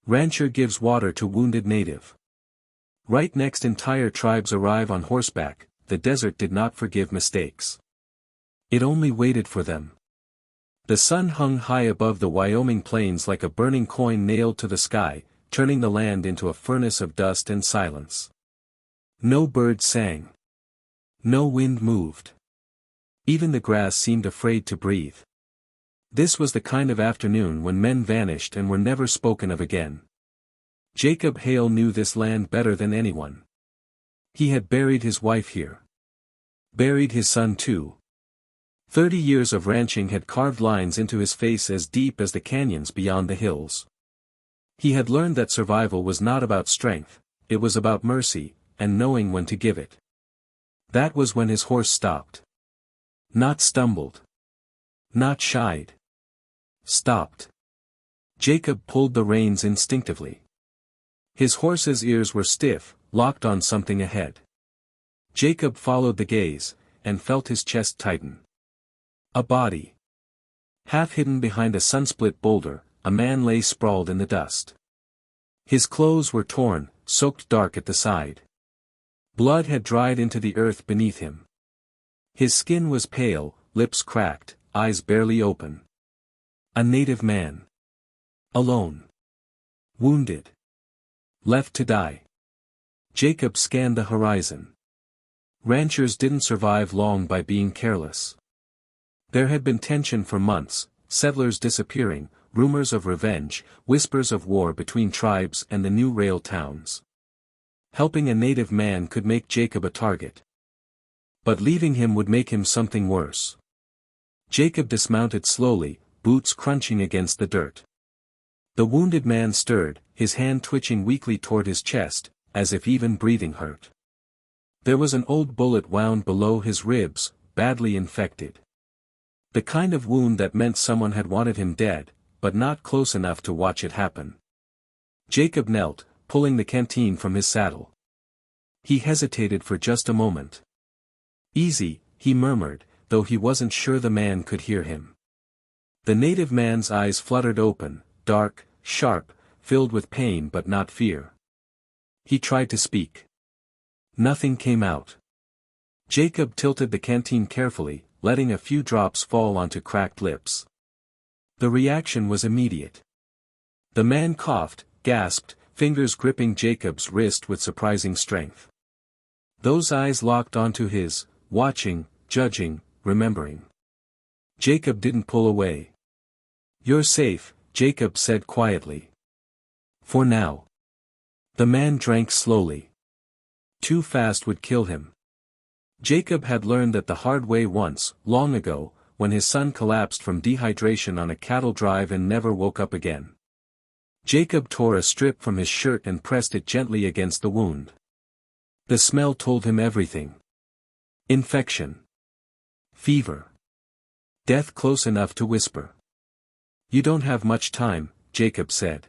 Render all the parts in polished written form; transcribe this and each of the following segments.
Rancher gives water to wounded native. Right next, entire tribes arrive on horseback. The desert did not forgive mistakes. It only waited for them. The sun hung high above the Wyoming plains like a burning coin nailed to the sky, turning the land into a furnace of dust and silence. No bird sang. No wind moved. Even the grass seemed afraid to breathe. This was the kind of afternoon when men vanished and were never spoken of again. Jacob Hale knew this land better than anyone. He had buried his wife here. Buried his son too. 30 years of ranching had carved lines into his face as deep as the canyons beyond the hills. He had learned that survival was not about strength, it was about mercy, and knowing when to give it. That was when his horse stopped. Not stumbled. Not shied. Stopped. Jacob pulled the reins instinctively. His horse's ears were stiff, locked on something ahead. Jacob followed the gaze, and felt his chest tighten. A body. Half hidden behind a sunsplit boulder, a man lay sprawled in the dust. His clothes were torn, soaked dark at the side. Blood had dried into the earth beneath him. His skin was pale, lips cracked, eyes barely open. A native man. Alone. Wounded. Left to die. Jacob scanned the horizon. Ranchers didn't survive long by being careless. There had been tension for months, settlers disappearing, rumors of revenge, whispers of war between tribes and the new rail towns. Helping a native man could make Jacob a target. But leaving him would make him something worse. Jacob dismounted slowly, boots crunching against the dirt. The wounded man stirred, his hand twitching weakly toward his chest, as if even breathing hurt. There was an old bullet wound below his ribs, badly infected. The kind of wound that meant someone had wanted him dead, but not close enough to watch it happen. Jacob knelt, pulling the canteen from his saddle. He hesitated for just a moment. "Easy," he murmured, though he wasn't sure the man could hear him. The native man's eyes fluttered open, dark, sharp, filled with pain but not fear. He tried to speak. Nothing came out. Jacob tilted the canteen carefully, letting a few drops fall onto cracked lips. The reaction was immediate. The man coughed, gasped, fingers gripping Jacob's wrist with surprising strength. Those eyes locked onto his, watching, judging, remembering. Jacob didn't pull away. "You're safe," Jacob said quietly. "For now." The man drank slowly. Too fast would kill him. Jacob had learned that the hard way once, long ago, when his son collapsed from dehydration on a cattle drive and never woke up again. Jacob tore a strip from his shirt and pressed it gently against the wound. The smell told him everything. Infection. Fever. Death close enough to whisper. "You don't have much time," Jacob said.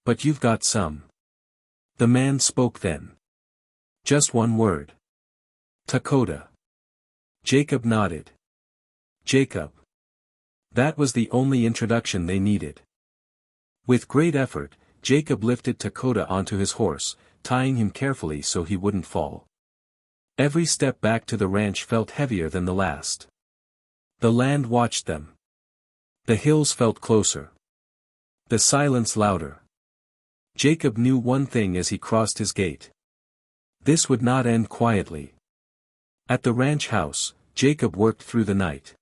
"But you've got some." The man spoke then. Just one word. "Dakota." Jacob nodded. Jacob. That was the only introduction they needed. With great effort, Jacob lifted Dakota onto his horse, tying him carefully so he wouldn't fall. Every step back to the ranch felt heavier than the last. The land watched them. The hills felt closer. The silence louder. Jacob knew one thing as he crossed his gate. This would not end quietly. At the ranch house, Jacob worked through the night.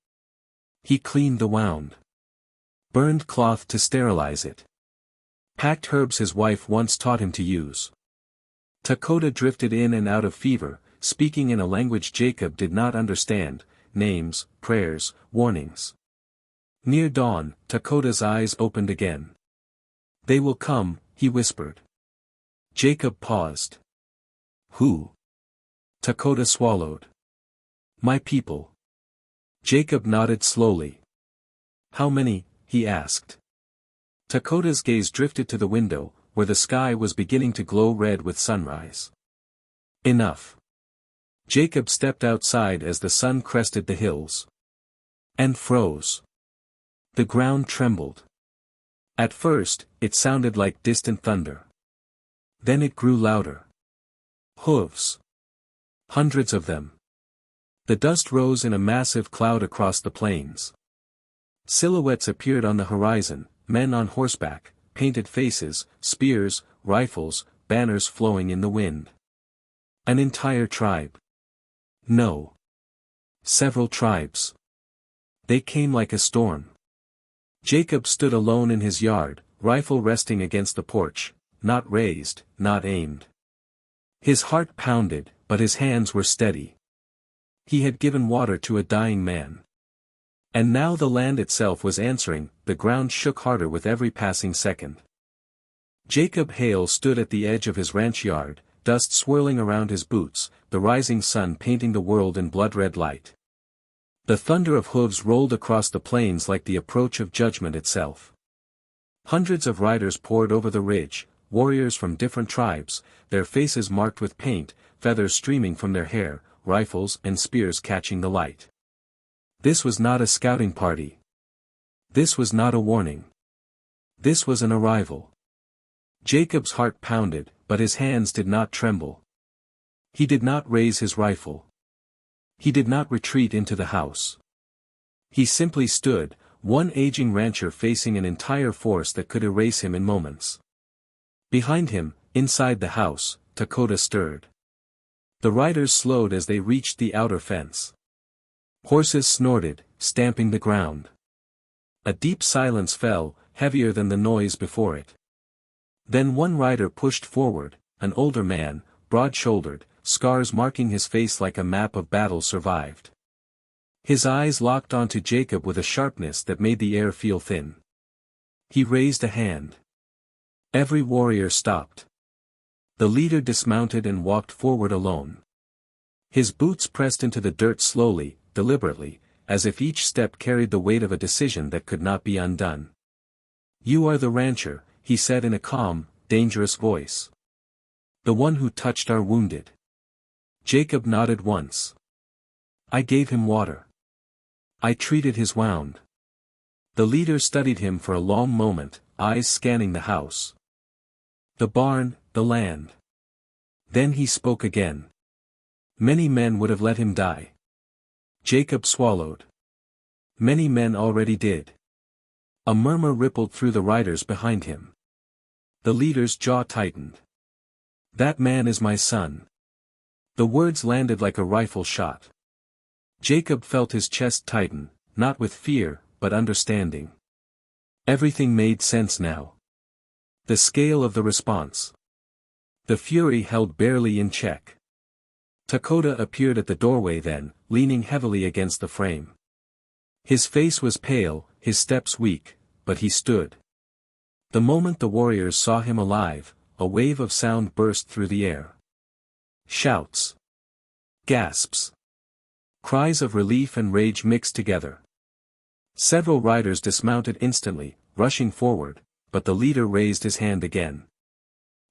He cleaned the wound. Burned cloth to sterilize it. Packed herbs his wife once taught him to use. Dakota drifted in and out of fever, speaking in a language Jacob did not understand, names, prayers, warnings. Near dawn, Dakota's eyes opened again. "They will come," he whispered. Jacob paused. "Who?" Dakota swallowed. "My people." Jacob nodded slowly. "How many?" he asked. Dakota's gaze drifted to the window, where the sky was beginning to glow red with sunrise. "Enough." Jacob stepped outside as the sun crested the hills. And froze. The ground trembled. At first, it sounded like distant thunder. Then it grew louder. Hooves. Hundreds of them. The dust rose in a massive cloud across the plains. Silhouettes appeared on the horizon, men on horseback, painted faces, spears, rifles, banners flowing in the wind. An entire tribe. No. Several tribes. They came like a storm. Jacob stood alone in his yard, rifle resting against the porch, not raised, not aimed. His heart pounded, but his hands were steady. He had given water to a dying man. And now the land itself was answering, the ground shook harder with every passing second. Jacob Hale stood at the edge of his ranch yard, dust swirling around his boots, the rising sun painting the world in blood-red light. The thunder of hooves rolled across the plains like the approach of judgment itself. Hundreds of riders poured over the ridge, warriors from different tribes, their faces marked with paint, feathers streaming from their hair, rifles and spears catching the light. This was not a scouting party. This was not a warning. This was an arrival. Jacob's heart pounded, but his hands did not tremble. He did not raise his rifle. He did not retreat into the house. He simply stood, one aging rancher facing an entire force that could erase him in moments. Behind him, inside the house, Dakota stirred. The riders slowed as they reached the outer fence. Horses snorted, stamping the ground. A deep silence fell, heavier than the noise before it. Then one rider pushed forward, an older man, broad-shouldered, scars marking his face like a map of battle survived. His eyes locked onto Jacob with a sharpness that made the air feel thin. He raised a hand. Every warrior stopped. The leader dismounted and walked forward alone. His boots pressed into the dirt slowly, deliberately, as if each step carried the weight of a decision that could not be undone. "You are the rancher," he said in a calm, dangerous voice. "The one who touched our wounded." Jacob nodded once. "I gave him water. I treated his wound." The leader studied him for a long moment, eyes scanning the house. The barn, the land. Then he spoke again. "Many men would have let him die." Jacob swallowed. "Many men already did." A murmur rippled through the riders behind him. The leader's jaw tightened. "That man is my son." The words landed like a rifle shot. Jacob felt his chest tighten, not with fear, but understanding. Everything made sense now. The scale of the response. The fury held barely in check. Dakota appeared at the doorway then, leaning heavily against the frame. His face was pale, his steps weak, but he stood. The moment the warriors saw him alive, a wave of sound burst through the air. Shouts. Gasps. Cries of relief and rage mixed together. Several riders dismounted instantly, rushing forward, but the leader raised his hand again.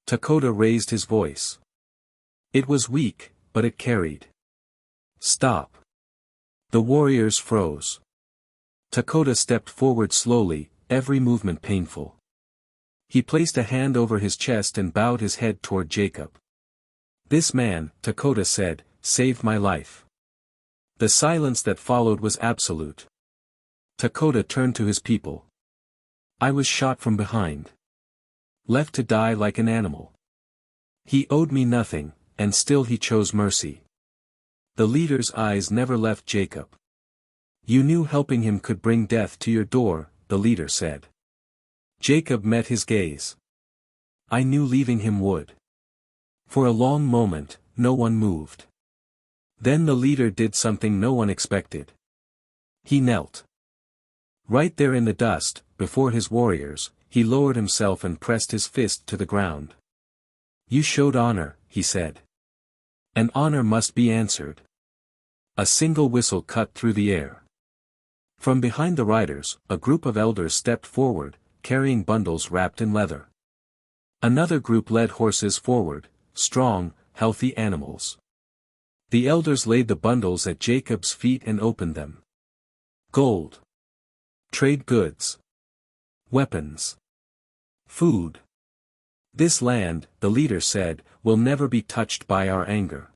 Dakota raised his voice. It was weak, but it carried. "Stop." The warriors froze. Dakota stepped forward slowly, every movement painful. He placed a hand over his chest and bowed his head toward Jacob. "This man," Dakota said, "saved my life." The silence that followed was absolute. Dakota turned to his people. "I was shot from behind. Left to die like an animal. He owed me nothing, and still he chose mercy." The leader's eyes never left Jacob. "You knew helping him could bring death to your door," the leader said. Jacob met his gaze. "I knew leaving him would." For a long moment, no one moved. Then the leader did something no one expected. He knelt. Right there in the dust, before his warriors, he lowered himself and pressed his fist to the ground. "You showed honor," he said. "And honor must be answered." A single whistle cut through the air. From behind the riders, a group of elders stepped forward, carrying bundles wrapped in leather. Another group led horses forward, strong, healthy animals. The elders laid the bundles at Jacob's feet and opened them. Gold. Trade goods. Weapons. Food. This land, the leader said, will never be touched by our anger.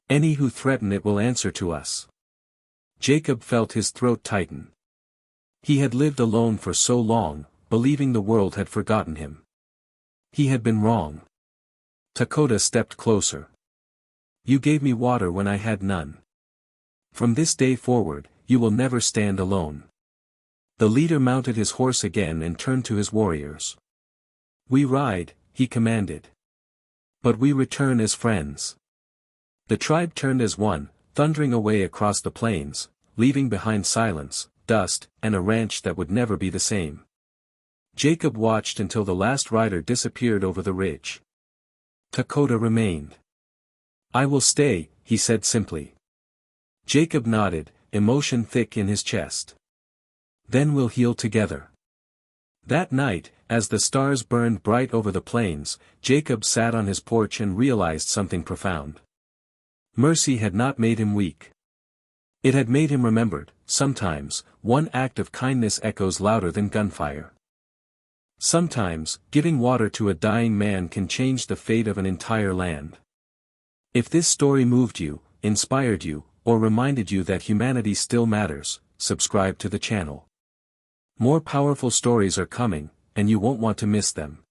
Any who threaten it will answer to us. Jacob felt his throat tighten. He had lived alone for so long, believing the world had forgotten him. He had been wrong. Dakota stepped closer. You gave me water when I had none. From this day forward, you will never stand alone. The leader mounted his horse again and turned to his warriors. We ride, he commanded. But we return as friends. The tribe turned as one, thundering away across the plains, leaving behind silence, dust, and a ranch that would never be the same. Jacob watched until the last rider disappeared over the ridge. Dakota remained. I will stay, he said simply. Jacob nodded, emotion thick in his chest. Then we'll heal together. That night, as the stars burned bright over the plains, Jacob sat on his porch and realized something profound. Mercy had not made him weak. It had made him remembered. Sometimes, one act of kindness echoes louder than gunfire. Sometimes, giving water to a dying man can change the fate of an entire land. If this story moved you, inspired you, or reminded you that humanity still matters, subscribe to the channel. More powerful stories are coming, and you won't want to miss them.